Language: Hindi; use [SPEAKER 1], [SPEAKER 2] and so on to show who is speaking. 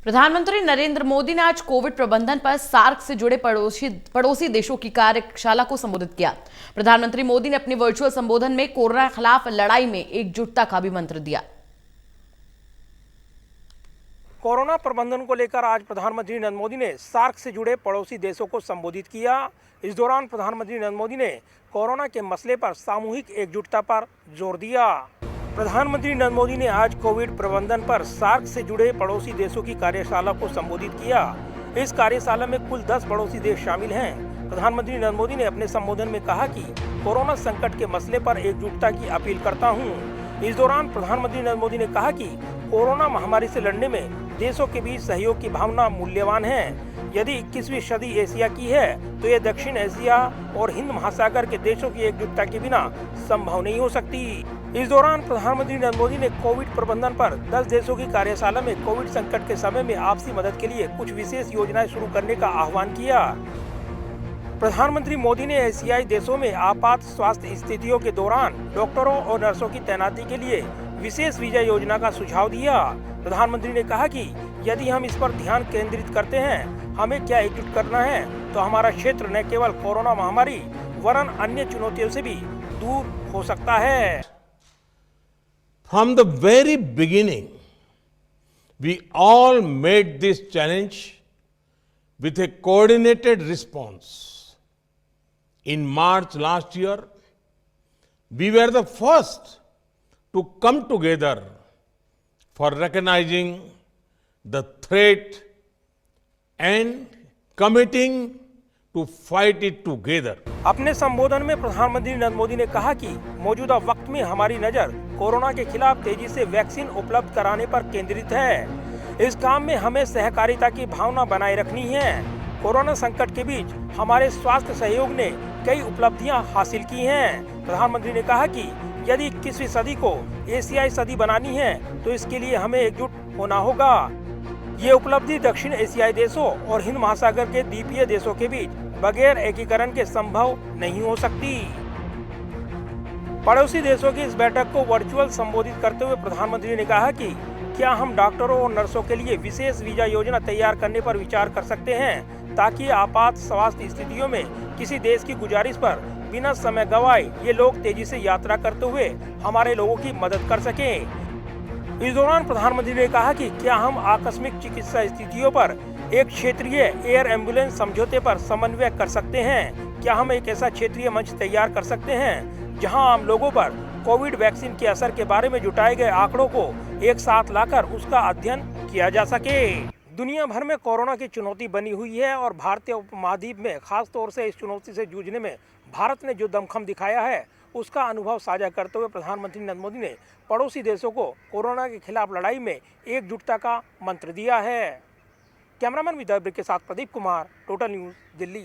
[SPEAKER 1] प्रधानमंत्री नरेंद्र मोदी ने आज कोविड प्रबंधन पर सार्क से जुड़े पड़ोसी देशों की कार्यशाला को संबोधित किया। प्रधानमंत्री मोदी ने अपने वर्चुअल संबोधन में कोरोना के खिलाफ लड़ाई में एकजुटता का भी मंत्र दिया।
[SPEAKER 2] कोरोना प्रबंधन को लेकर आज प्रधानमंत्री नरेंद्र मोदी ने सार्क से जुड़े पड़ोसी देशों को संबोधित किया। इस दौरान प्रधानमंत्री नरेंद्र मोदी ने कोरोना के मसले पर सामूहिक एकजुटता पर जोर दिया। प्रधानमंत्री नरेंद्र मोदी ने आज कोविड प्रबंधन पर सार्क से जुड़े पड़ोसी देशों की कार्यशाला को संबोधित किया। इस कार्यशाला में कुल 10 पड़ोसी देश शामिल हैं। प्रधानमंत्री नरेंद्र मोदी ने अपने संबोधन में कहा कि कोरोना संकट के मसले पर एकजुटता की अपील करता हूं। इस दौरान प्रधानमंत्री नरेंद्र मोदी ने कहा कि कोरोना महामारी से लड़ने में देशों के बीच सहयोग की भावना मूल्यवान है। यदि 21वीं सदी एशिया की है तो ये दक्षिण एशिया और हिंद महासागर के देशों की एकजुटता के बिना संभव नहीं हो सकती। इस दौरान प्रधानमंत्री नरेंद्र मोदी ने कोविड प्रबंधन पर 10 देशों की कार्यशाला में कोविड संकट के समय में आपसी मदद के लिए कुछ विशेष योजनाएं शुरू करने का आह्वान किया। प्रधानमंत्री मोदी ने एशियाई देशों में आपात स्वास्थ्य स्थितियों के दौरान डॉक्टरों और नर्सों की तैनाती के लिए विशेष वीजा योजना का सुझाव दिया। प्रधानमंत्री ने कहा कि यदि हम इस पर ध्यान केंद्रित करते हैं, हमें क्या एकजुट करना है, तो हमारा क्षेत्र न केवल कोरोना महामारी वरन अन्य चुनौतियों से भी दूर हो सकता है।
[SPEAKER 3] From the very beginning, we all made this challenge with a coordinated response. In March last year, we were the first to come together for recognizing the threat and committing to fight it together.
[SPEAKER 2] अपने संबोधन में प्रधानमंत्री नरेंद्र मोदी ने कहा कि मौजूदा वक्त में हमारी नजर कोरोना के खिलाफ तेजी से वैक्सीन उपलब्ध कराने पर केंद्रित है। इस काम में हमें सहकारिता की भावना बनाए रखनी है। कोरोना संकट के बीच हमारे स्वास्थ्य सहयोग ने कई उपलब्धियां हासिल की हैं। प्रधानमंत्री ने कहा कि यदि 21वीं सदी को एशियाई सदी बनानी है तो इसके लिए हमें एकजुट होना होगा। ये उपलब्धि दक्षिण एशियाई देशों और हिंद महासागर के द्वीपीय देशों के बीच बगैर एकीकरण के संभव नहीं हो सकती। पड़ोसी देशों की इस बैठक को वर्चुअल संबोधित करते हुए प्रधानमंत्री ने कहा कि क्या हम डॉक्टरों और नर्सों के लिए विशेष वीजा योजना तैयार करने पर विचार कर सकते हैं, ताकि आपात स्वास्थ्य स्थितियों में किसी देश की गुजारिश पर बिना समय गंवाए ये लोग तेजी से यात्रा करते हुए हमारे लोगों की मदद कर सकें। इस दौरान प्रधानमंत्री ने कहा कि क्या हम आकस्मिक चिकित्सा स्थितियों पर एक क्षेत्रीय एयर एम्बुलेंस समझौते पर समन्वय कर सकते हैं। क्या हम एक ऐसा क्षेत्रीय मंच तैयार कर सकते हैं जहां आम लोगों पर कोविड वैक्सीन के असर के बारे में जुटाए गए आंकड़ों को एक साथ लाकर उसका अध्ययन किया जा सके। दुनिया भर में कोरोना की चुनौती बनी हुई है और भारतीय उपमहाद्वीप में खास तौर से इस चुनौती से जूझने में भारत ने जो दमखम दिखाया है उसका अनुभव साझा करते हुए प्रधानमंत्री नरेंद्र मोदी ने पड़ोसी देशों को कोरोना के खिलाफ लड़ाई में एकजुटता का मंत्र दिया है। कैमरामैन विदर्भ के साथ प्रदीप कुमार, टोटल न्यूज़, दिल्ली।